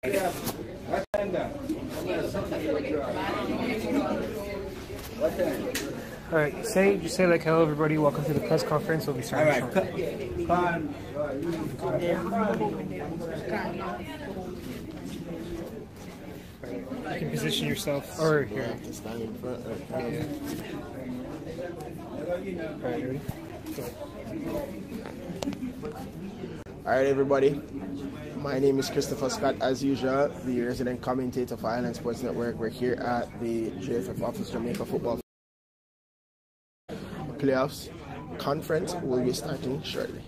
All right, just say like hello everybody. Welcome to the press conference. We'll be starting. All right, you can position yourself or here. Stand in front. All right, ready? All right, everybody. My name is Christopher Scott, as usual, the resident commentator for Island Sports Network. We're here at the JFF office, Jamaica Football Playoffs Conference. Will be starting shortly.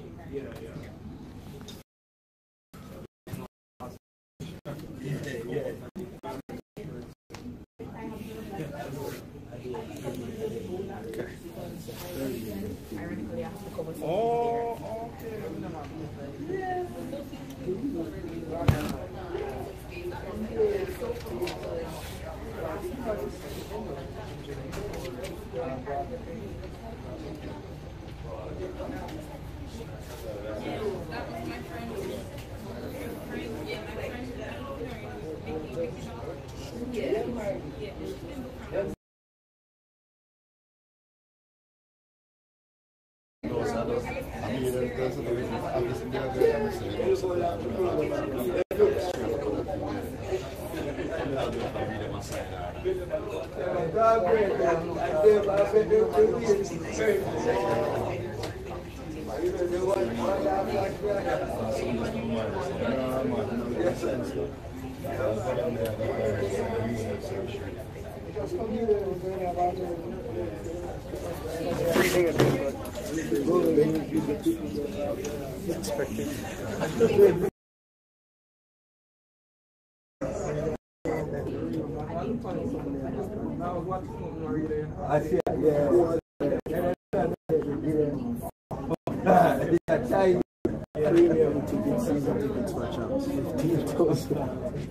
I see.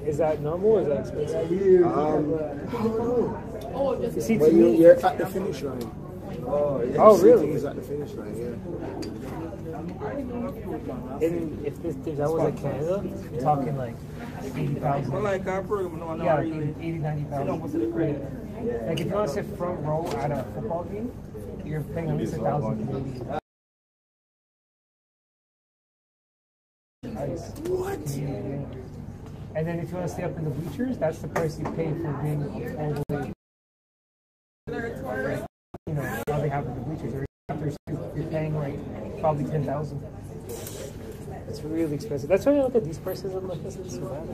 Is that normal or is that expensive? You see, Well, you're at the finish line. Oh, really? He's at the finish line, yeah. And if that was like Canada, you're talking like 80,000. Yeah, 80, 90,000. Like if you want to sit front row at a football game, you're paying at least 1,000 Canadian. Nice. What? And then if you want to stay up in the bleachers, that's the price you pay for being all the way. You know, how they have in the bleachers. You're paying like probably 10,000. It's really expensive. That's why I look at these prices. I'm like, this is so bad.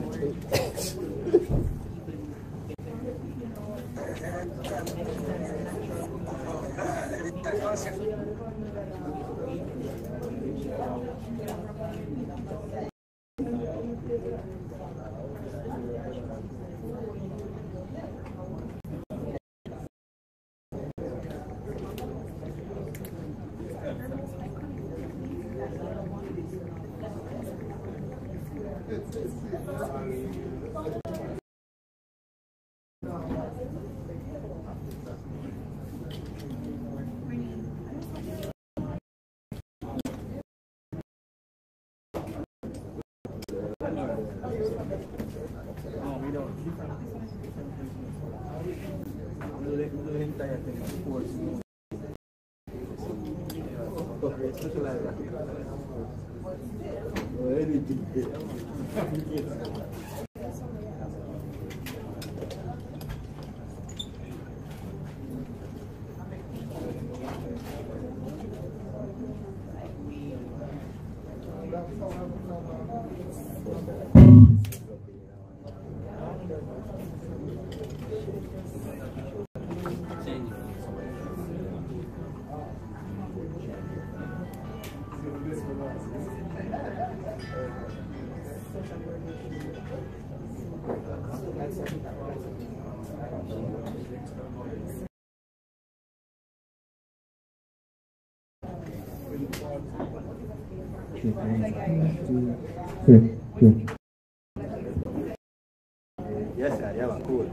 Yes, sir. Yeah, cool.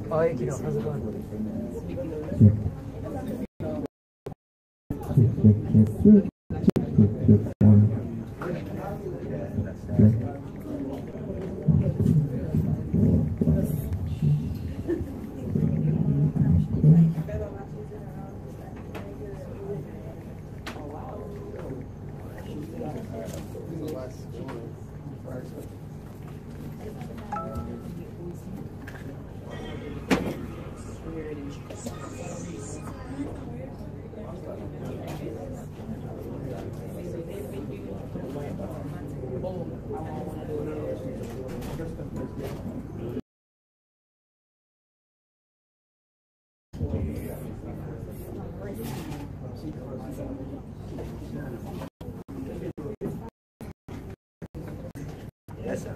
Oh, hey, Kino, how's it going? Yes, sir.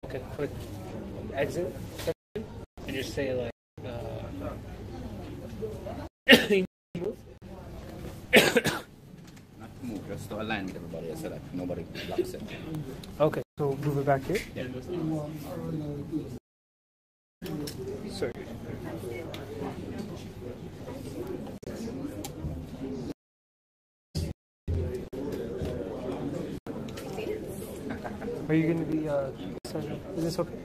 Okay, click exit and just say like move. Not to move, just to align with everybody else so that nobody blocks it. Okay, so move it back here. Yeah. Sorry. Are you going to be is this okay?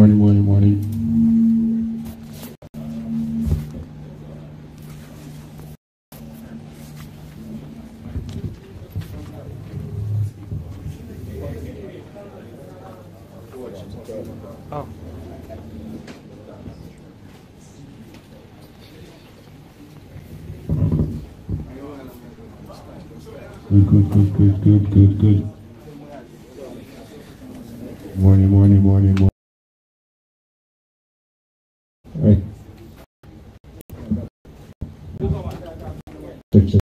Morning. Oh. Good. Morning. Right. Check.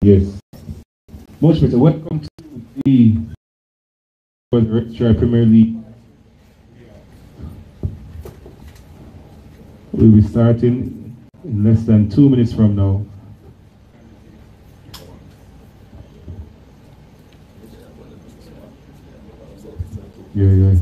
Yes. Much better. Welcome to the RSPL Premier League. We'll be starting in less than 2 minutes from now. Yeah.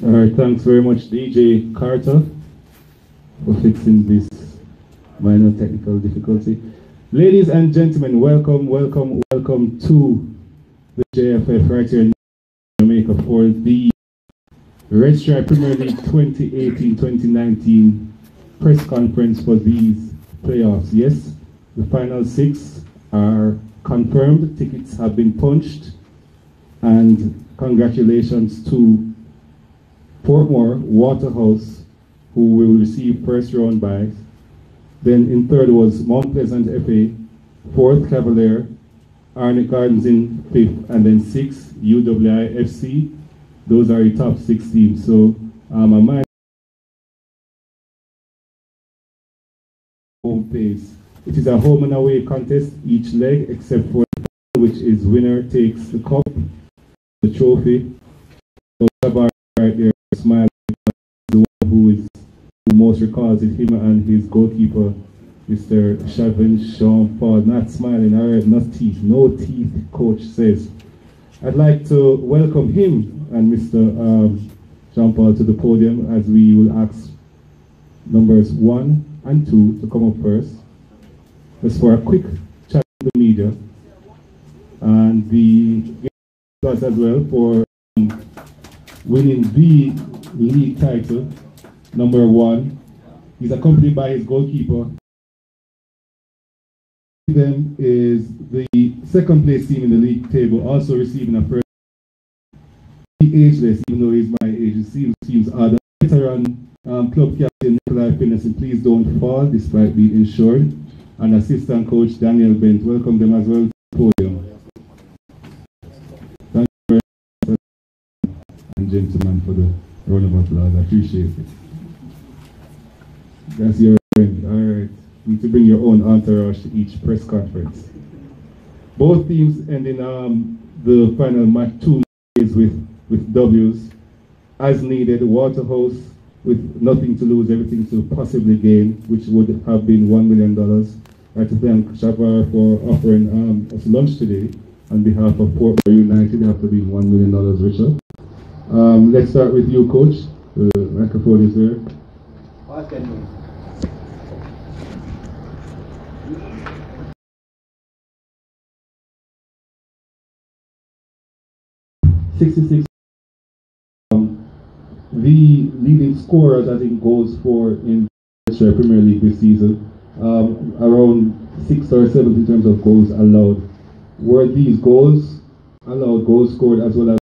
All right, thanks very much, DJ Carter, for fixing this minor technical difficulty. Ladies and gentlemen, welcome to the JFF right here in Jamaica for the RSPL Premier League 2018-2019 press conference for these playoffs. Yes, the final 6 are confirmed, tickets have been punched, and congratulations to Portmore, Waterhouse, who will receive first round buys. Then in third was Mount Pleasant FA, fourth Cavalier, Arnett Gardens in fifth, and then sixth UWI FC. Those are the top 6 teams. So a man home place. It is a home and away contest each leg, except for which is winner takes the cup, the trophy. So right there, smiling, the one who most recalls it, him and his goalkeeper, Mr. Shavin Sean Paul, not smiling, all right, not teeth, no teeth, coach says. I'd like to welcome him and Mr. Jean Paul to the podium as we will ask numbers 1 and 2 to come up first. Just for a quick chat with the media and the guests as well for winning the league title, number 1. He's accompanied by his goalkeeper. Them is the second place team in the league table, also receiving a first. Ageless, even though he's my age, it seems odd. Veteran club captain Nikolai Finneson, please don't fall despite being insured. And assistant coach Daniel Bent, welcome them as well to the podium. Thank you very much, and gentlemen, for the round of applause. I appreciate it. That's your friend. All right. You need to bring your own entourage to each press conference. Both teams ending the final match 2 days with W's. As needed, Waterhouse with nothing to lose, everything to possibly gain, which would have been $1 million. I'd like to thank Shavar for offering us lunch today on behalf of Portmore United after being $1 million richer. Let's start with you, Coach. The microphone is there. 66. The leading scorers, I think, goals for in the Premier League this season, around 6 or 7 in terms of goals allowed. Were these goals allowed, goals scored as well as?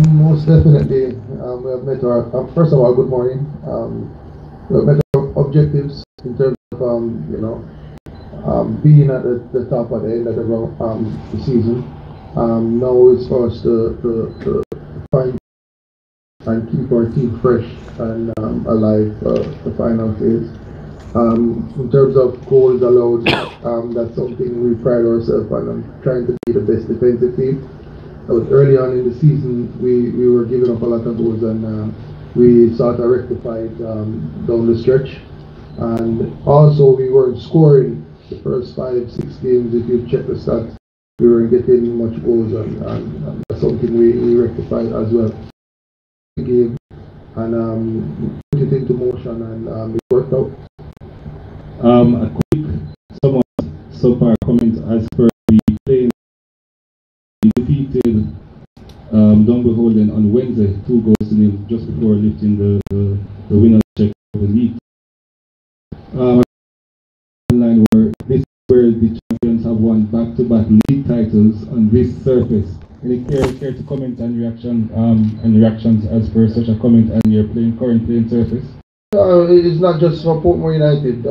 Most definitely. We have met our, first of all, good morning. We have met our objectives in terms of, being at the top at the end of the season. Now it's for us to find and keep our team fresh and alive for the final phase. In terms of goals allowed, that's something we pride ourselves on, trying to be the best defensive team. Early on in the season, we were giving up a lot of goals, and we sort of rectified down the stretch. And also, we weren't scoring the first 5-6 games. If you check the stats, we weren't getting much goals, and that's something we rectified as well. Game and put it into motion, and it worked out. A quick, somewhat so far comment as per the playing defeated Dumble on Wednesday, 2-0 just before lifting the winner's check for the league. Line where this is where the champions have won back-to-back league titles on this surface. Any care to comment on reactions as per such a comment on your current playing surface? It's not just for Portmore United.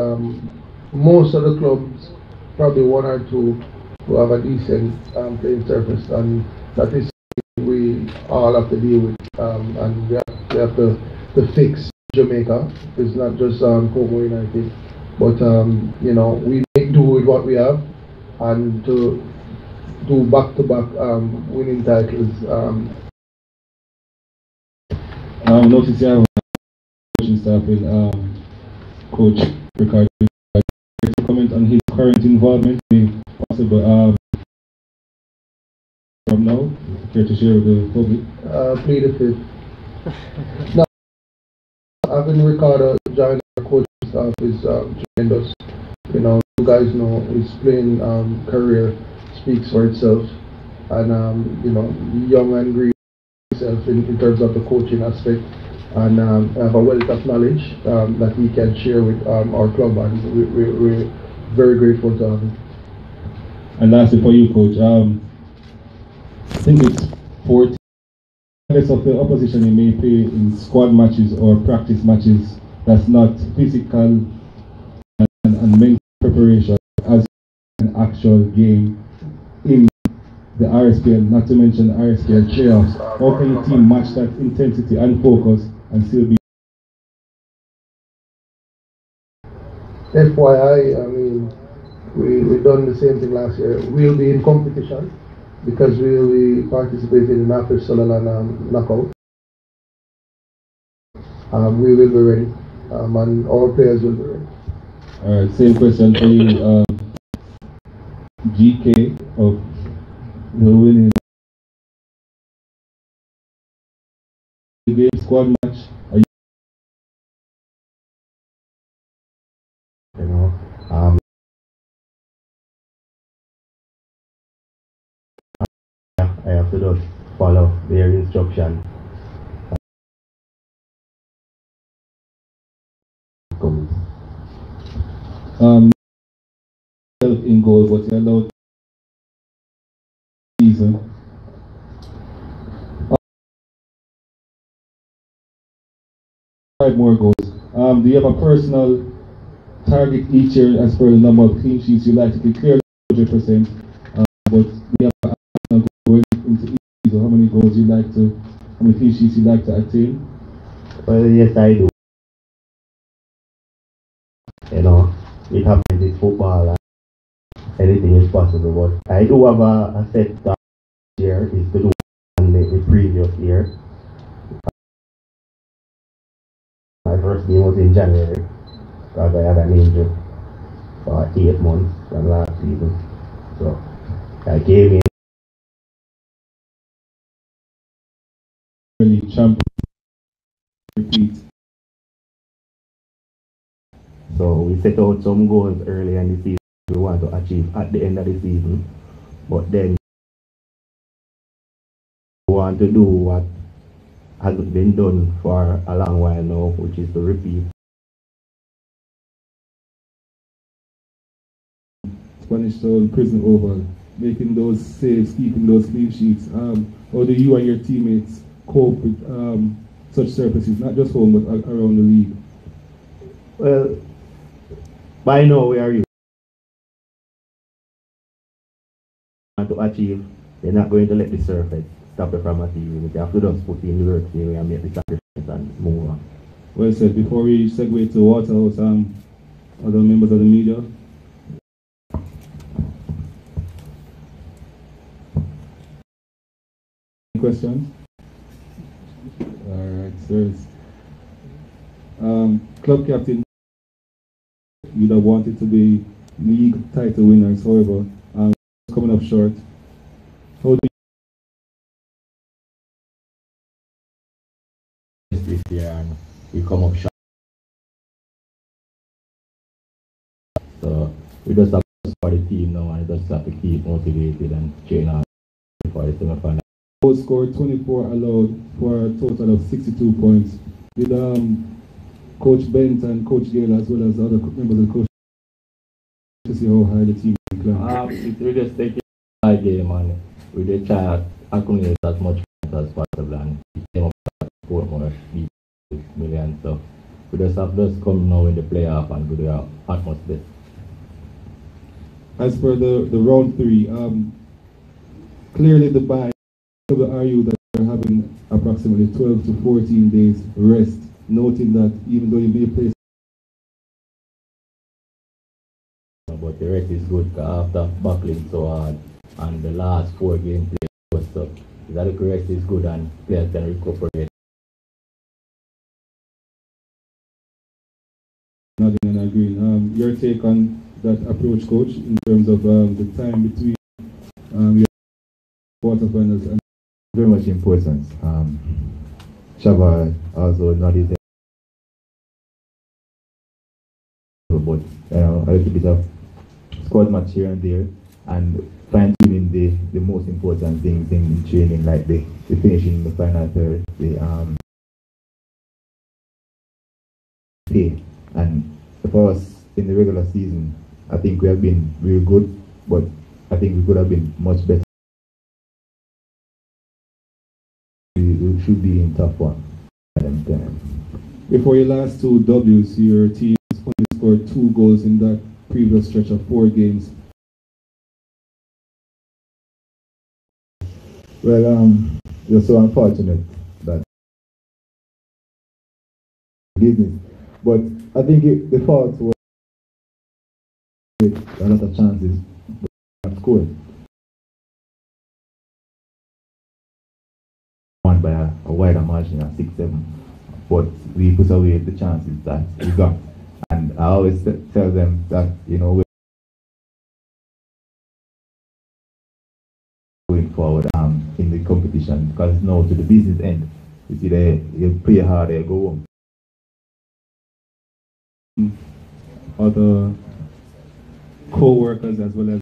Most of the clubs, probably one or two, will have a decent playing surface, and that is something we all have to deal with. And we have to fix Jamaica. It's not just Portmore United, but you know, we make do with what we have, and to do back-to-back winning titles. Notice you have coaching staff with Coach Ricardo. To comment on his current involvement, if possible, from now, care to share with the public? Plead the fifth. Now, having Ricardo join our coaching staff is tremendous. You know, you guys know his playing career speaks for itself, and you know, young and green himself in terms of the coaching aspect, and have a wealth of knowledge that he can share with our club, and we're very grateful to have him. And lastly for you, Coach, I think it's 14 of the opposition you may play in squad matches or practice matches that's not physical and mental preparation as an actual game in the RSPL, not to mention RSPL playoffs. How can your team match that intensity and focus and still be? FYI, I mean, we done the same thing last year. We'll be in competition because we'll be participating in after Sutherland knockout. We will be ready, and our players will be ready. All right, same question for you, GK of the winning game squad match. You know, I have to just follow their instruction. In goal, but you allowed season. 5 more goals. Do you have a personal target each year as per the number of clean sheets you like to declare 100%? But do you have a goal into each season? How many goals you like to, how many clean sheets you like to attain? Well, yes, I do. You know, it happens in football and anything is possible, but I do have a set target here is to do in the previous year. My first game was in January because I had an injury for 8 months from last season. So I came in. Really champion. Repeat. So we set out some goals early in the season we want to achieve at the end of the season, but then we want to do what hasn't been done for a long while now, which is to repeat. Spanish Soul Prison Oval, making those saves, keeping those clean sheets. How do you and your teammates cope with such surfaces, not just home but around the league? Well, by now we are used to achieve. They're not going to let the surface stop you from achieving. You have to just put in the work there and make the sacrifice and move on. Well said. Before we segue to Waterhouse, other members of the media. Questions? Alright, sirs. Club captain, you'd have wanted to be league title winners, however, coming up short. How do you this year and we come up short? So we just have to support the team now and just have to keep motivated and train hard. for the semi-final. Both scored 24, allowed for a total of 62 points. Did Coach Bent and Coach Gale, as well as other members of the coach, to see how high the team is climbing? We just take it by game and we did try to accumulate as much points as possible, and we came up with 4 more million. So we just have just come now in the playoff and do our utmost best. As for the round 3, clearly the bye will argue that they're having approximately 12 to 14 days rest, noting that even though you be placed. But the rest is good after battling so hard, and the last 4 game play was tough. That the rest is good and players can recuperate. Nothing and agreeing. Your take on that approach, coach, in terms of the time between your quarterfinals and very much important. Shaba also not easy, but a little bit of squad match here and there, and fine tuning the most important things in training, like the finishing the final third, the play. And for us in the regular season, I think we have been real good, but I think we could have been much better. We should be in top 1. Before your last 2 W's, your team only scored 2 goals in that previous stretch of 4 games. Well, you're so unfortunate that business, but I think the fault was a lot of chances but scored. Won by a wider margin of 6-7, but we put away the chances that we got. And I always tell them that, you know, we're going forward in the competition, because it's now to the business end. You see, they play hard, they go home. Other co-workers as well as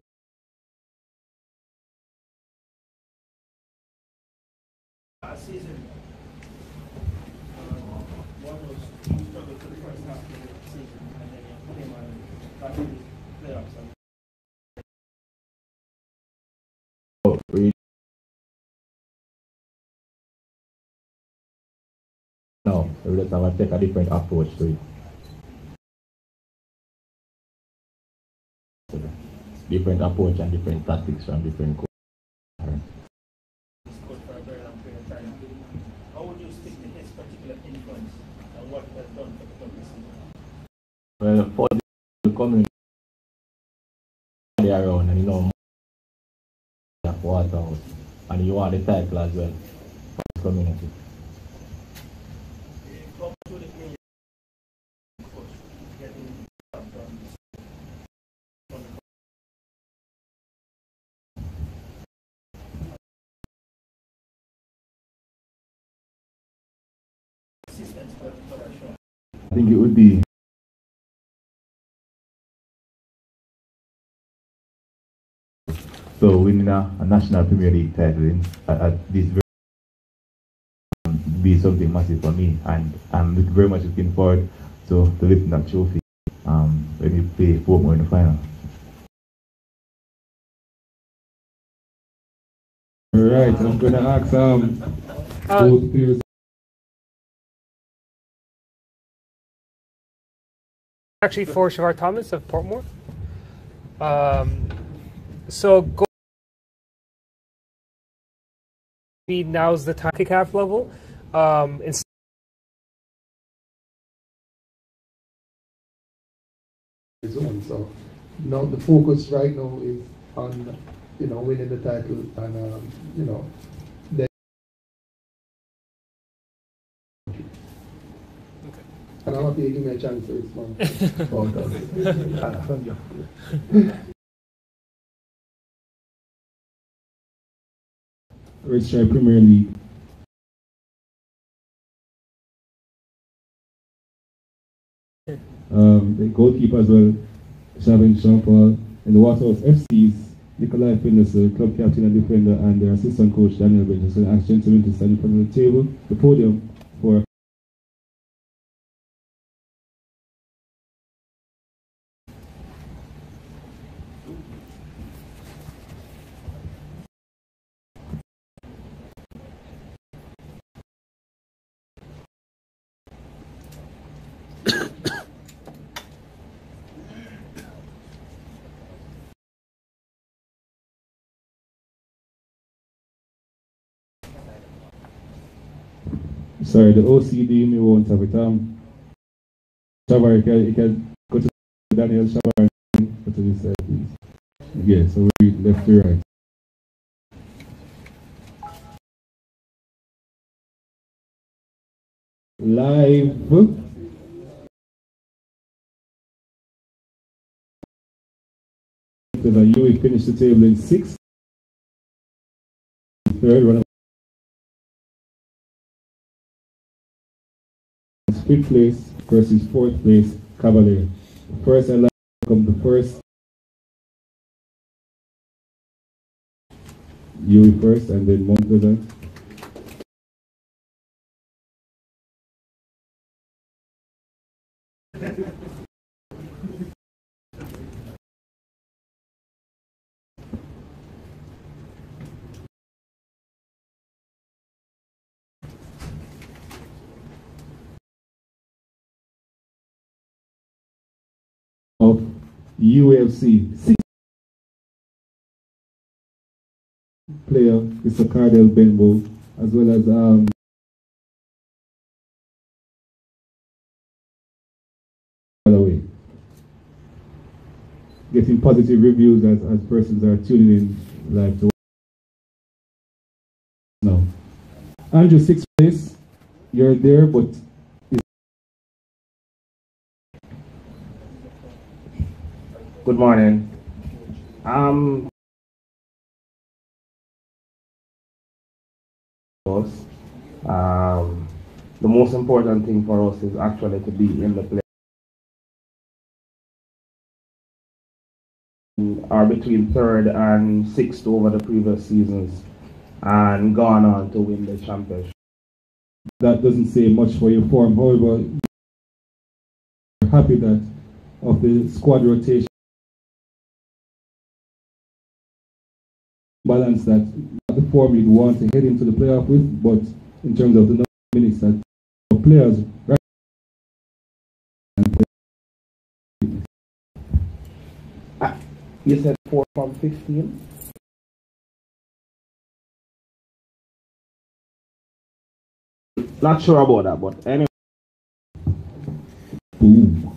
no, we just have to take a different approach to it. Different approach and different tactics from different coaches. How would you stick to his particular influence and what he has done for the club this season? Well, for the community around, and you know, Waterhouse, and you want the title as well for the community. I think it would be so winning a national Premier League title at this be something massive for me, and I'm very much looking forward to lifting that trophy when we play Portmore in the final. all right. I'm gonna ask both players. Actually, for Shavar Thomas of Portmore. So go now's the time CAF level. So now the focus right now is on winning the title and then and I'm happy you give me a chance to respond. RSPL Premier League. The goalkeeper as well, Jean Paul, and the Waterhouse FC's Nikolai Findus, the club captain and defender, and their assistant coach Daniel Bridges. So I ask gentlemen to stand in front of the table, the podium, for sorry, the OCD me won't have it. Shabar, you can go to Daniel Shabar and go to this side, please. Yeah, so we left to right. Live. We finished the table in 6th. Third one. 5th place versus 4th place Cavalier. First, I'd like to welcome the first Yui first, and then Mount Pleasant. Of UFC. 6th player is Cardell Benbow, as well as Galloway. Getting positive reviews as persons are tuning in live to now. Andrew, 6th place, you're there, but good morning. The most important thing for us is actually to be in the play. Are between 3rd and 6th over the previous seasons and gone on to win the championship. That doesn't say much for your form. However, we're happy that of the squad rotation balance, that not the form you'd want to head into the playoff with, but in terms of the number of minutes that our players right. You said 4 from 15? Not sure about that, but anyway. Ooh.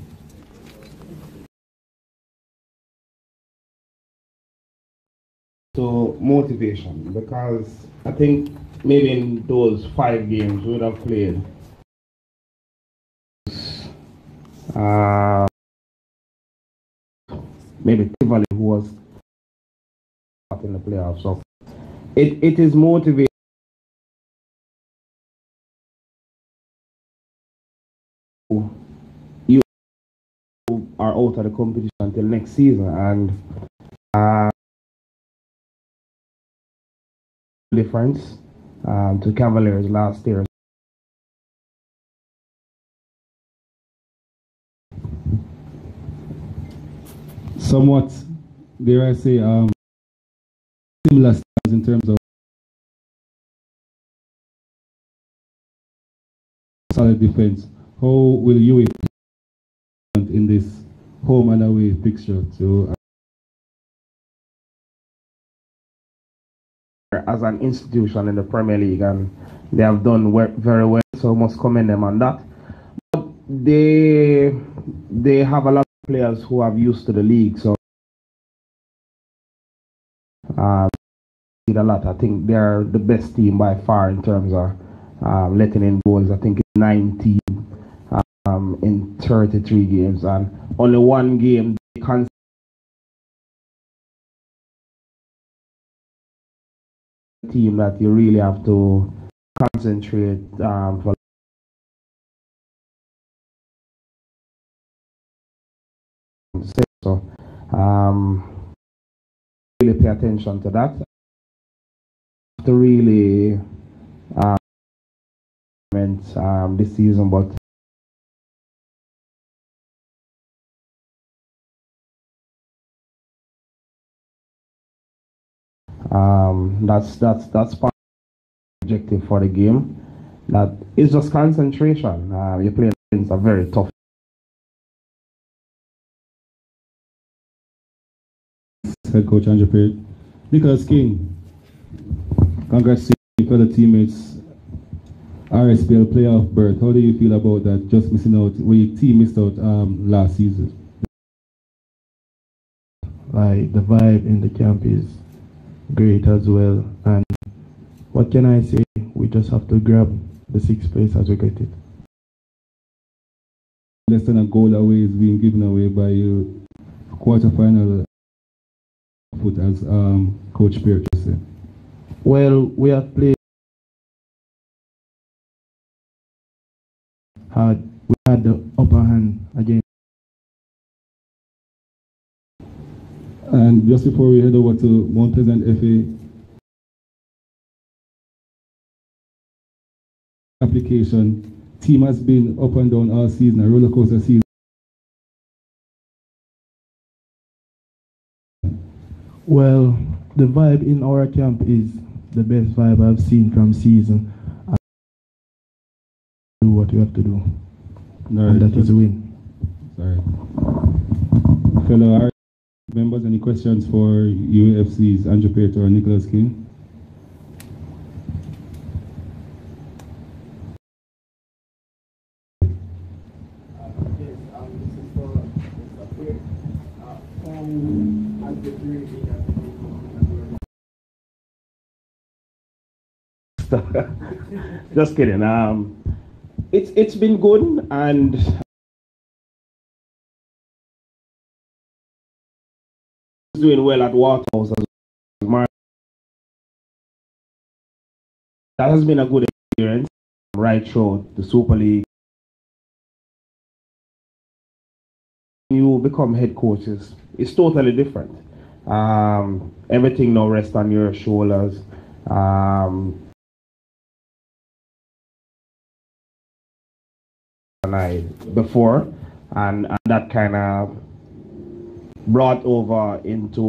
So motivation, because I think maybe in those 5 games we would have played maybe Tivoli, who was in the playoffs. So it is motivating. You are out of the competition until next season, and difference to Cavaliers last year. Somewhat, dare I say, similar styles in terms of solid defense. How will you in this home and away fixture to as an institution in the Premier League, and they have done very well, so I must commend them on that. But they have a lot of players who are used to the league, so need a lot. I think they're the best team by far in terms of letting in goals. I think it's 19 in 33 games, and only 1 game they can team that you really have to concentrate for. So really pay attention to that. To really this season, but that's part of the objective for the game. That is just concentration. You're playing against a very tough. Head coach Andrew Perry. Nicholas King, congrats to your fellow teammates. RSPL playoff berth. How do you feel about that? Just missing out, where your team missed out last season. Like the vibe in the camp is great as well, and what can I say? We just have to grab the 6th place as we get it. Less than a goal away is being given away by you. Quarterfinal foot, as Coach Pierre just said. Well, we have played hard. We had the upper hand again. And just before we head over to Mount Pleasant FA application, team has been up and down all season, a roller coaster season. Well, the vibe in our camp is the best vibe I've seen from season. Do what we have to do, and that is win. Sorry. Fellow members, any questions for UAFC's Andrew Pater or Nicholas King? Just kidding. It's been good, and doing well at Waterhouse as well. That has been a good experience right through the Super League. You become head coaches, it's totally different. Everything now rests on your shoulders. Before, and that kind of brought over into,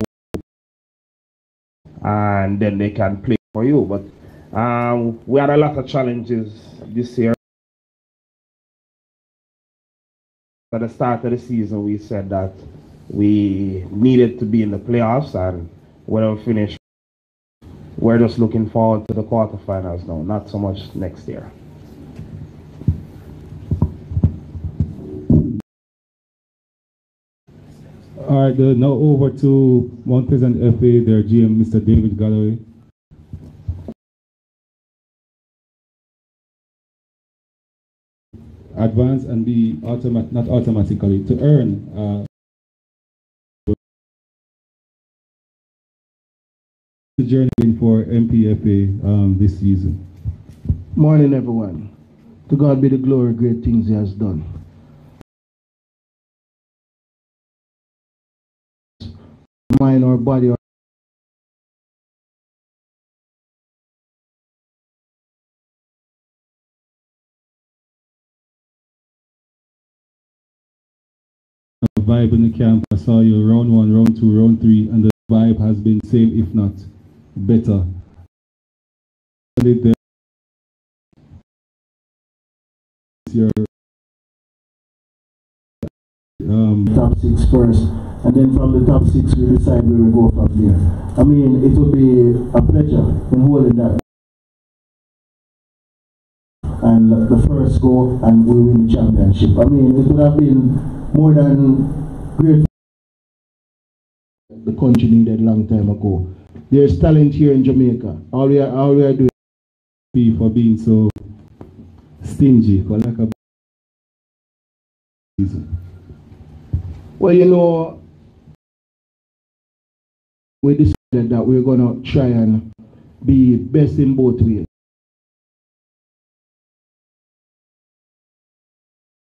and then they can play for you. But we had a lot of challenges this year. At the start of the season, we said that we needed to be in the playoffs, and when we finish, we're just looking forward to the quarterfinals now, not so much next year. All right, now over to Mount Pleasant FA, their GM, Mr. David Galloway. Advance and be not automatically, to earn the journey for MPFA this season. Morning, everyone. To God be the glory, great things He has done. Mind or body or vibe in the camp. I saw you round 1, round 2, round 3, and the vibe has been same, if not better. Your top 6 first, and then from the top 6 we decide where we go from there. I mean, it would be a pleasure in holding that. And the first go and we win the championship. I mean, it would have been more than great. The country needed a long time ago. There's talent here in Jamaica. All we are doing for being so stingy, for lack of reason. Well, you know, we decided that we're going to try and be best in both ways.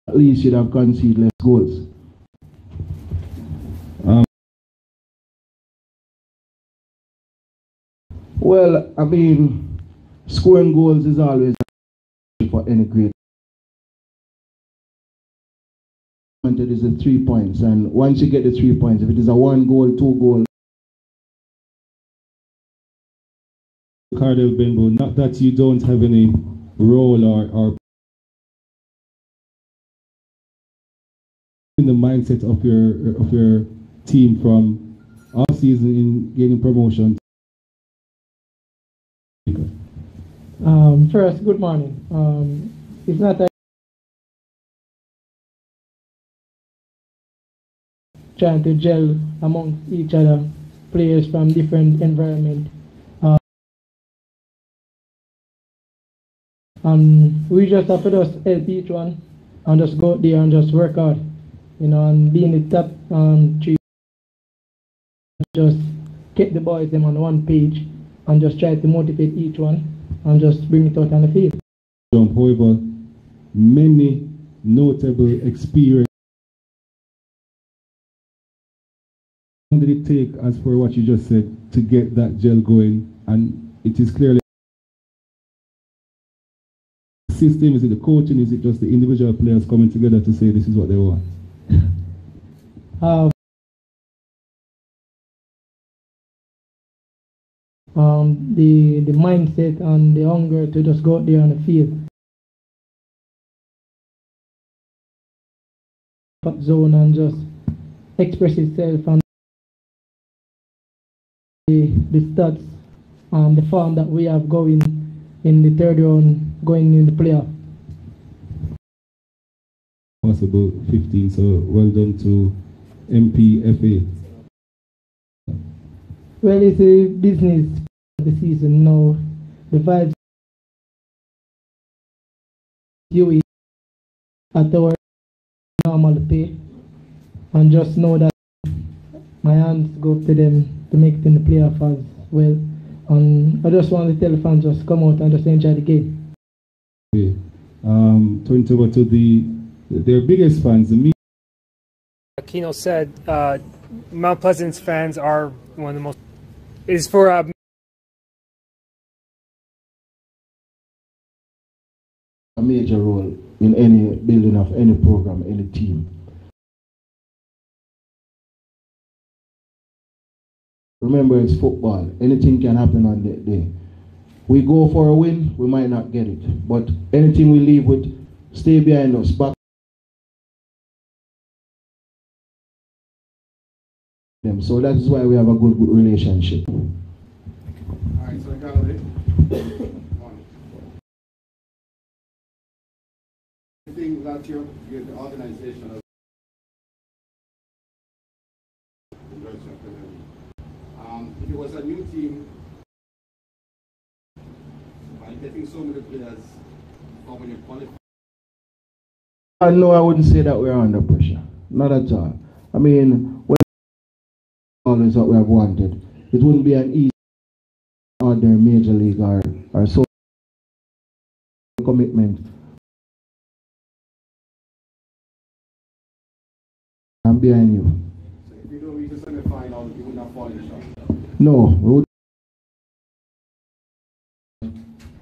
At least you'd have conceded less goals. Well, I mean, scoring goals is always for any great. It is the 3 points, and once you get the 3 points, if it is a 1 goal, 2 goal. Cardell Benbow, not that you don't have any role or in the mindset of your team from all season in gaining promotion. First, good morning. It's not that trying to gel amongst each other, players from different environment. We just have to just help each one and just go out there and just work hard, you know, and be in the top 3. Just get the boys them on one page and just try to motivate each one and just bring it out on the field. However, many notable experience. How long did it take, as for what you just said, to get that gel going? And it is clearly the system, is it the coaching, is it just the individual players coming together to say this is what they want? The mindset and the hunger to just go out there on the field. Zone and just express itself and the stats and the form that we have going in the 3rd round, going in the playoff. Possible 15, so well done to MPFA. Well, it's a business of the season now. The vibes you at our normal pay, and just know that my hands go up to them to make it in the playoff as well. And I just want to tell the fans just come out and just enjoy the game. Okay. Turning over to their biggest fans, the media. Keno said Mount Pleasant's fans are one of the most. Is for a major role in any building of any program, any team. Remember, it's football. Anything can happen on that day. We go for a win, we might not get it. But anything we leave with, stay behind us. Back them. So that is why we have a good relationship. Alright, so Galloway. I think that you're the organization of if it was a new team, by getting so many players, how many qualified? No, I wouldn't say that we're under pressure. Not at all. I mean, when always what we have wanted, it wouldn't be an easy ordinary major league or so commitment. I'm behind you. So if you don't reach the semi-final, you will not fall in shot. No, we would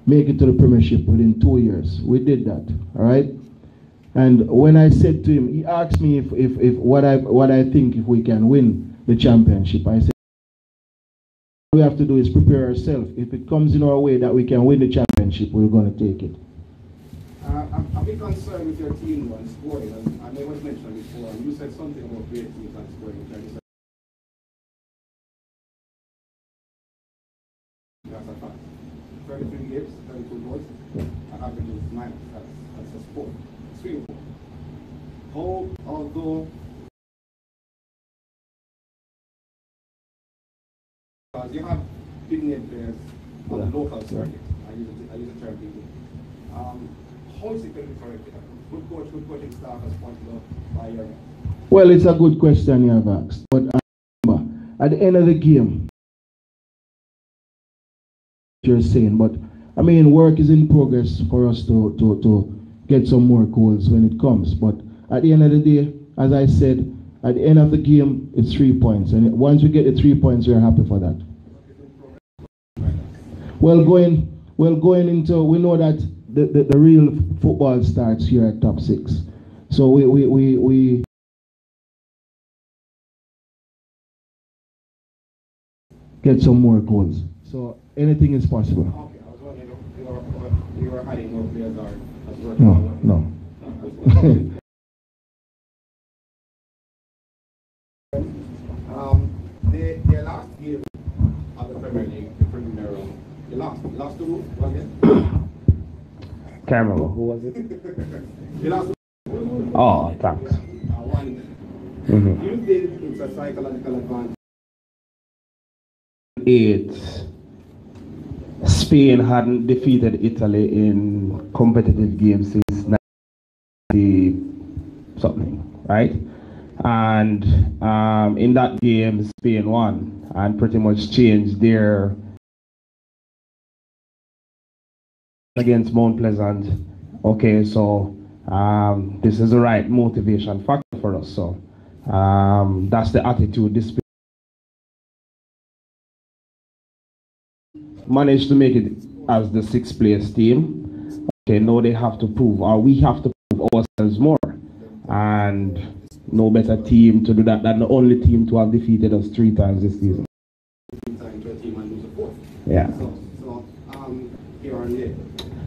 make it to the Premiership within 2 years. We did that, all right? And when I said to him, he asked me if what I think if we can win the championship. I said, what we have to do is prepare ourselves. If it comes in our way that we can win the championship, we're going to take it. I'm a bit concerned with your team on scoring, and I know it was mentioned before, and you said something about great teams on scoring, which I just said. That's a fact. 33 games, 32 goals, and average is 9. That's a sport. Extreme. Although you have big name players on the local circuit, I use the term big name. How is it going to be corrected? Good coaching staff as pointed out by your. Well, it's a good question you have asked. But remember, at the end of the game, you're saying, but I mean, work is in progress for us to get some more goals when it comes. But at the end of the day, as I said, at the end of the game, it's 3 points. And once we get the 3 points, we're happy for that. going into, we know that the real football starts here at top 6. So we get some more goals. So anything is possible. Okay, I was wondering if you were hiding more players or No. Their last game of the Premier League, the Premier League, they lost to who? What again? Can't remember. Who was it? They lost to Oh, thanks. do you think it's a psychological advantage? Spain hadn't defeated Italy in competitive games since 90 something, right? And in that game, Spain won and pretty much changed their against Mount Pleasant. Okay, so this is the right motivation factor for us. So that's the attitude this managed to make it as the 6th place team. Okay, now they have to prove, or we have to prove ourselves more. And no better team to do that than the only team to have defeated us 3 times this season. 3 times to a team and lose a 4th. Yeah. So here and there.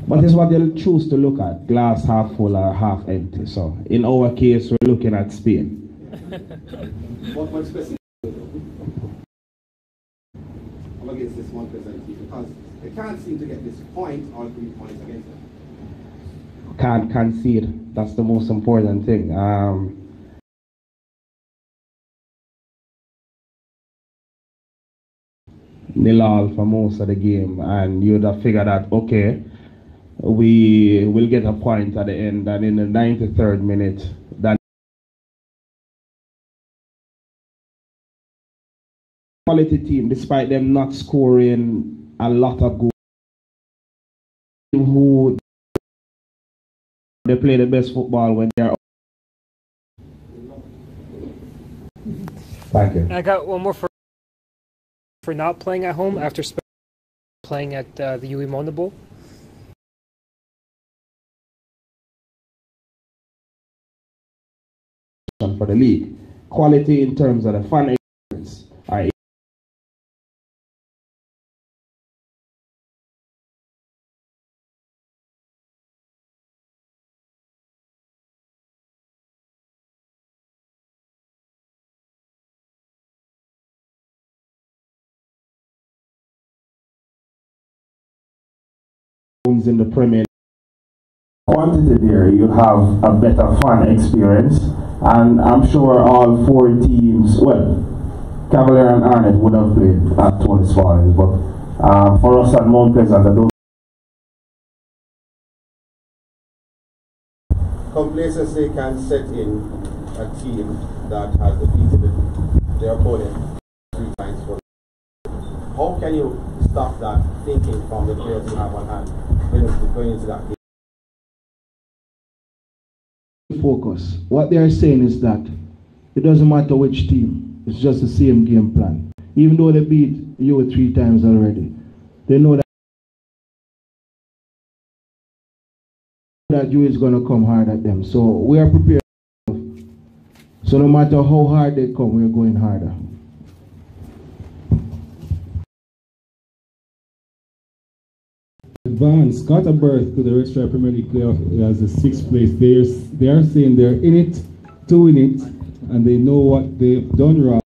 But it's what they'll choose to look at, glass half full or half empty. So in our case, we're looking at Spain. What specific against this 1% team? Because they can't seem to get this point or 3 points against them. Can't concede. That's the most important thing. Nil all for most of the game, and you'd have figured that, okay, we will get a point at the end, and in the 93rd minute, that quality team, despite them not scoring a lot of goals, who they play the best football when they're. Thank you. I got one more for not playing at home after playing at the UE Mona Bowl. For the league, quality in terms of the fan experience. In the Premier League. Quantity there, you have a better fan experience, and I'm sure all 4 teams, well, Cavalier and Arnett would have played at Tony Spalding, but for us at Mount Pleasant, I don't. Complacency can set in a team that has defeated their opponent 3 times. How can you stop that thinking from the players you have on hand going into that game? Focus. What they are saying is that it doesn't matter which team, it's just the same game plan. Even though they beat you 3 times already, they know that you is going to come hard at them. So we are prepared. So no matter how hard they come, we're going harder. Advance got a berth to the RSPL Premier League playoff as the 6th place. They are saying they're in it to win it, and they know what they've done wrong.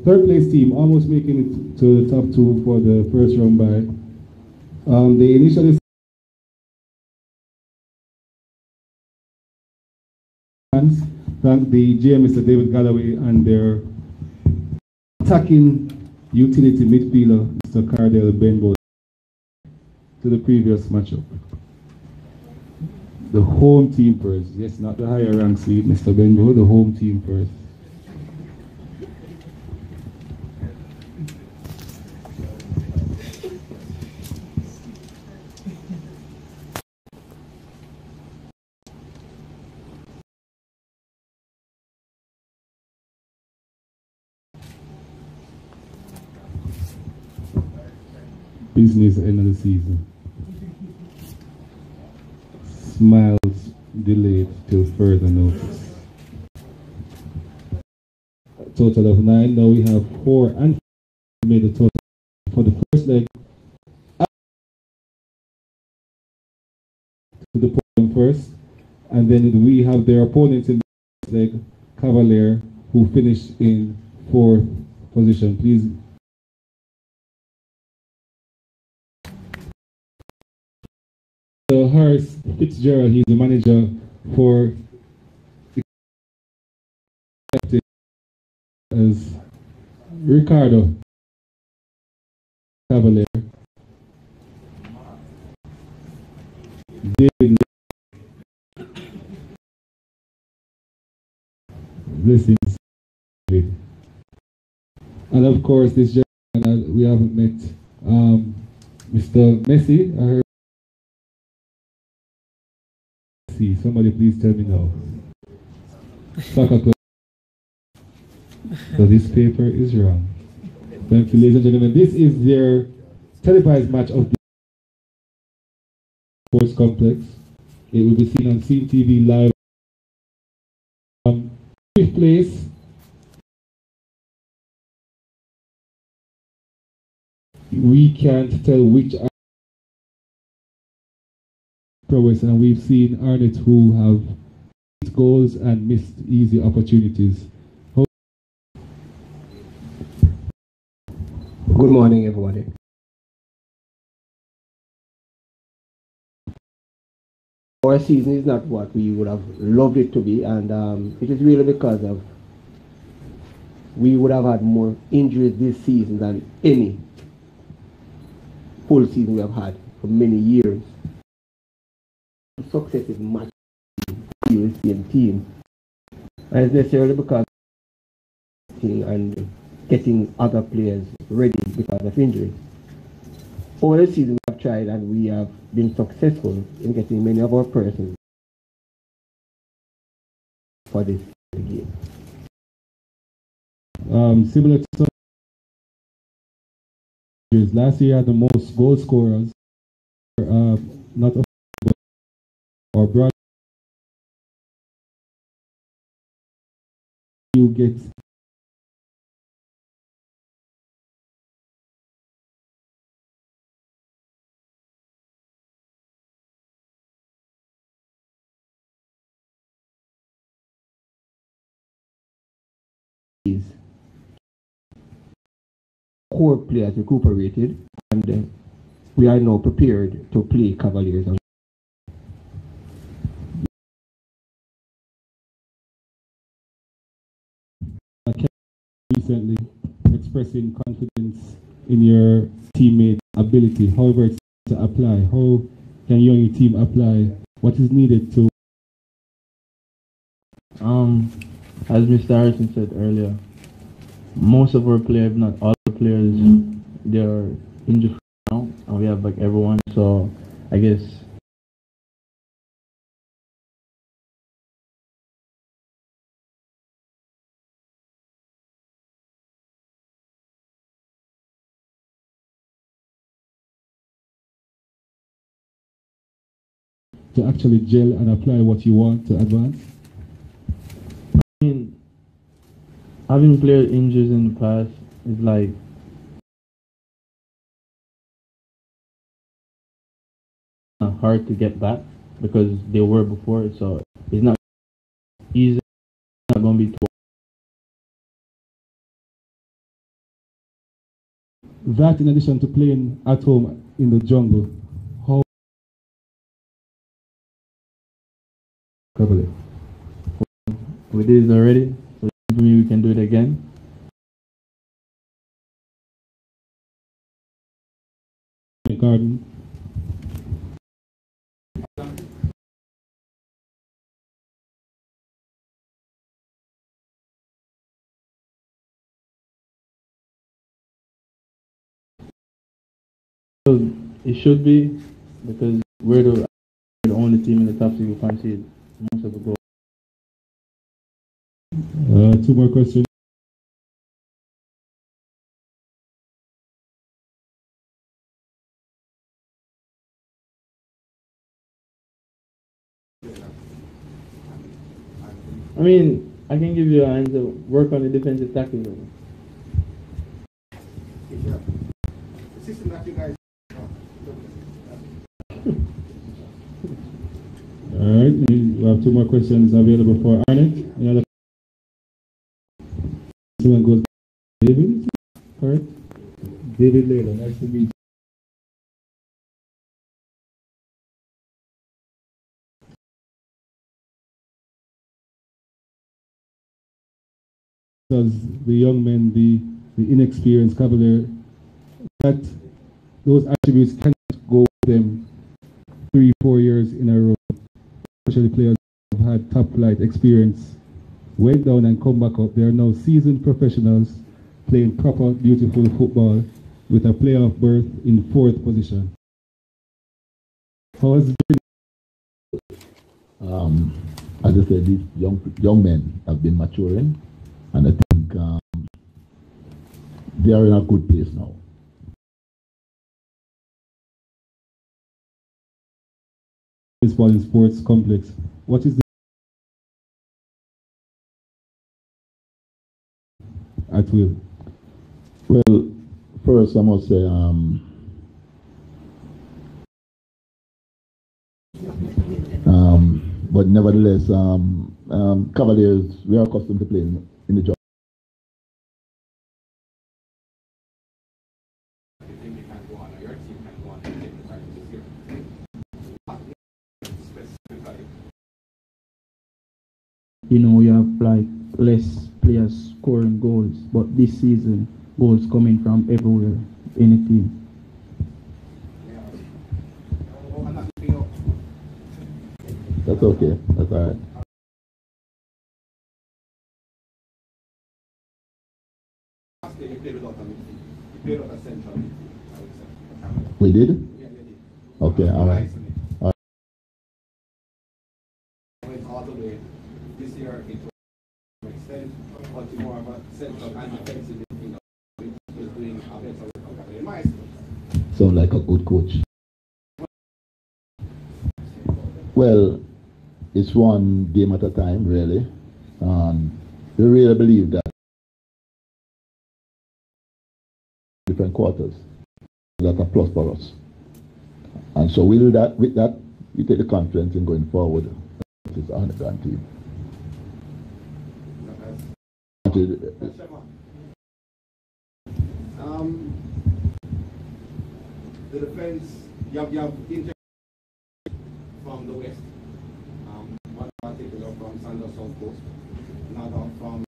3rd place team almost making it to the top 2 for the first round bye. They initially thank the GM, Mr. David Galloway, and their attacking utility midfielder, Mr. Cardell Benbow, to the previous matchup. The home team first, yes, not the higher rank seed, Mr. Benbow, the home team first. business end of the season. Smiles delayed till further notice. A total of 9. Now we have 4 and made a total for the first leg. To the podium first, and then we have their opponents in the first leg, Cavalier, who finished in 4th position. Please. So Harris Fitzgerald, he's the manager for the captain, as Ricardo Cavalier, David blessings, and of course this gentleman we haven't met, Mr. Messi. I heard. Somebody please tell me now. Soccer club. So this paper is wrong. Thank you, ladies and gentlemen. This is their televised match of the sports complex. It will be seen on Scene TV live. 5th place. We can't tell which are prowess, and we've seen Arnett who have hit goals and missed easy opportunities. Good morning, everybody. Our season is not what we would have loved it to be, and it is really because of we would have had more injuries this season than any full season we have had for many years. Success is much the same team, and it's necessarily because and getting other players ready because of injury. Over the season we have tried and we have been successful in getting many of our persons for this game. Similar to some years, last year had the most goal scorers, not a or broad. You get core players recuperated, and we are now prepared to play Cavaliers. Recently expressing confidence in your teammates' ability, however it's to apply. How can you and your team apply what is needed to? As Mr. Harrison said earlier, most of our players, if not all the players, they are injured now, and we have like everyone. So I guess to actually gel and apply what you want to advance? I mean, having player injuries in the past is like hard to get back because they were before, so it's not easy. It's not going to be too. That in addition to playing at home in the jungle, how We did it already, so maybe we can do it again. Garden. It should be, because we're the only team in the top, so you can't see most of the goals. 2 more questions. I mean, I can give you an answer. Work on the defensive tackle. The system that you guys. Alright, we have 2 more questions available for Arnett. Any other one goes to David. Correct? David Layla, nice to meet you. Because the young men, the inexperienced Cavalier, that those attributes cannot go with them 3-4 years in a row. Especially players who have had top flight experience, went down and come back up. They are now seasoned professionals playing proper, beautiful football with a playoff berth in 4th position. How has it been? As I said, these young men have been maturing, and I think they are in a good place now. Baseball and sports complex. What is the at will? Well, first I must say but nevertheless, Cavaliers, we are accustomed to playing in the job. You know, you have like less players scoring goals, but this season, goals coming from everywhere in the team. That's okay. That's all right. We did? Yeah, they did. Okay, all right. All right. Went all the way. This year it was extend, but more of a central and defensive, which was doing a better work in my school. Sound like a good coach. Well, it's one game at a time, really. We really believe that different quarters. That's a plus for us. And so with that, we take the confidence in going forward. This is on the grand team. The defense, you have injuries from the west. One particular from Sanders South Coast, another from.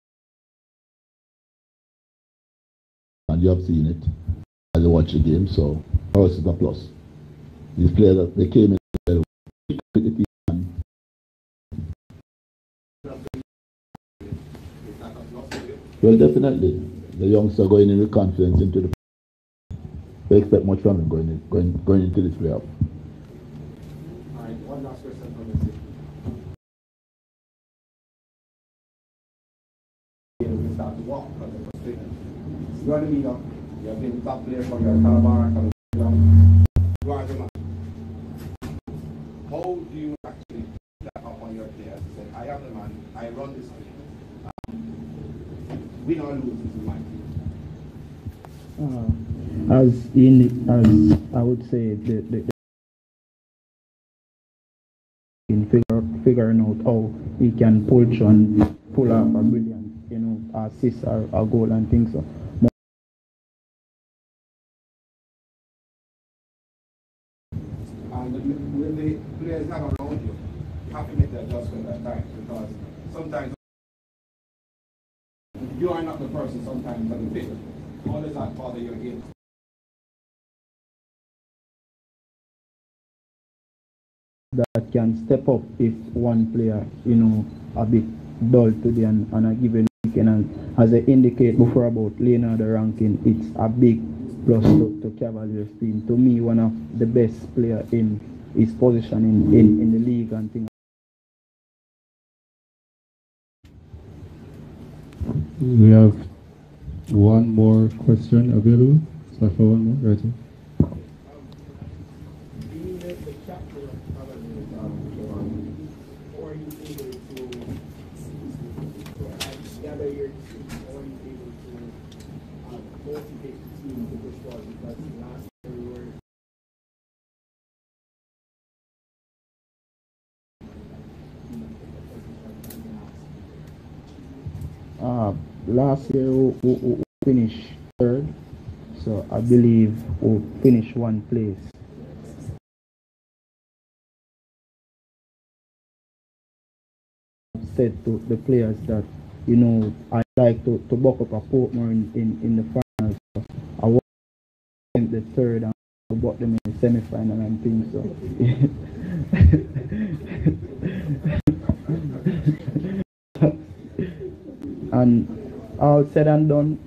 And you have seen it as you watch the game, so for us it's a plus. These players, they came in with the team. Well, definitely. The youngsters are going in with confidence into the. We expect much from him going into this playoff. All right, one last question from you. We start to walk because it was taken. You are the leader. You have been top player from your Calabar, you are the man. How do you actually put that up on your players to say, I am the man, I run this thing. Win or lose is my team. As I would say, in figuring out how he can pull off a brilliant, assist or a goal and things so. And when the players not around you, you have to make the adjustment at times because sometimes you are not the person sometimes on the pitch. How does that bother your game? That can step up if one player, a bit dull today and a given weekend. And as I indicate before about Leonardo ranking, it's a big plus to Cavaliers team. To me, one of the best player in his position in the league and things. We have one more question available. So for one more, right here. Last year we finished third, so I believe we'll finish one place. Said to the players that, you know, I like to buck up a Portmore in the finals. So I want the third and to buck them in the semi-final and things. So and all said and done,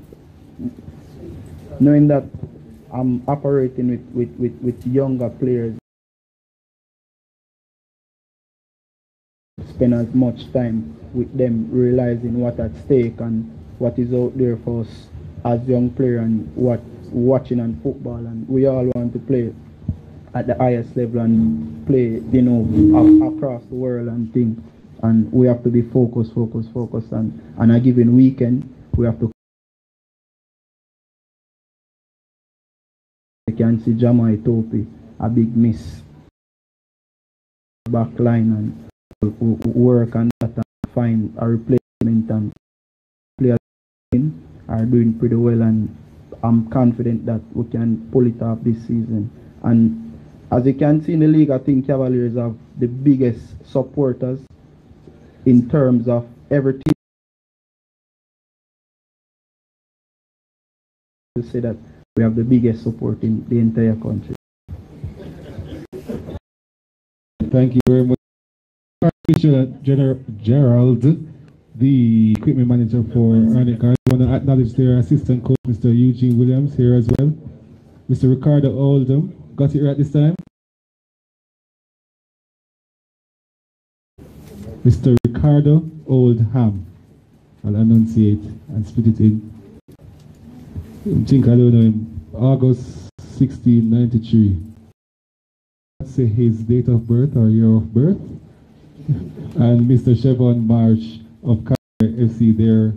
knowing that I'm operating with younger players, spend as much time with them, realizing what at stake and what is out there for us as young players and what watching on football, and we all want to play at the highest level and play, you know, across the world and things. And we have to be focused, and a given weekend we have to. You can see Jamaica Topi, a big miss back line, and work on that and find a replacement, and players are doing pretty well, and I'm confident that we can pull it off this season. And as you can see in the league, I think Cavaliers have the biggest supporters in terms of every team. To say that we have the biggest support in the entire country. Thank you very much. Gerald, the equipment manager for Arnica. I want to acknowledge their assistant coach, Mr. Eugene Williams, here as well. Mr. Ricardo Oldham, got it right this time? Mr. Ricardo Oldham. I'll enunciate and split it in. I think I don't know him. August 1693. Say his date of birth or year of birth. And Mr. Chevon Marsh of Carter FC there.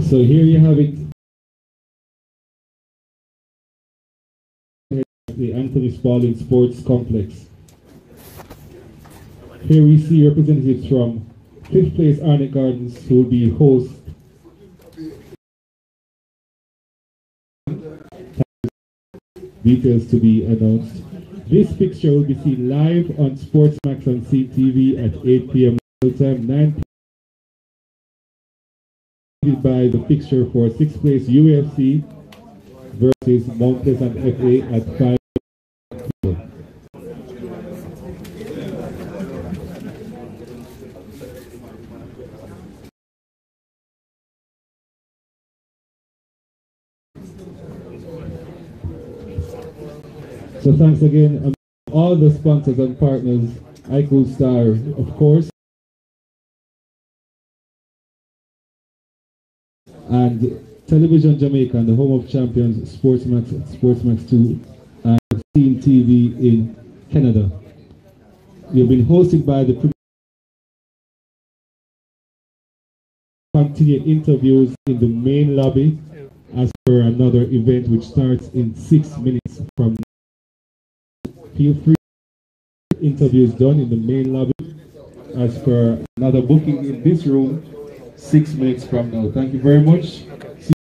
So here you have it. The Anthony Spalding Sports Complex. Here we see representatives from 5th place Arnett Gardens, who will be host. Details to be announced. This picture will be seen live on Sportsmax on CTV at 8 p.m. local time, 9 p.m. by the picture for 6th place UFC versus Mount Pleasant FA at 5 p.m. So thanks again all the sponsors and partners, iCool Star, of course, and Television Jamaica and the home of champions, Sportsmax 2, and Team TV in Canada. We've been hosted by the continued interviews in the main lobby as per another event which starts in 6 minutes from now. Feel free to interviews done in the main lobby as per another booking in this room 6 minutes from now. Thank you very much.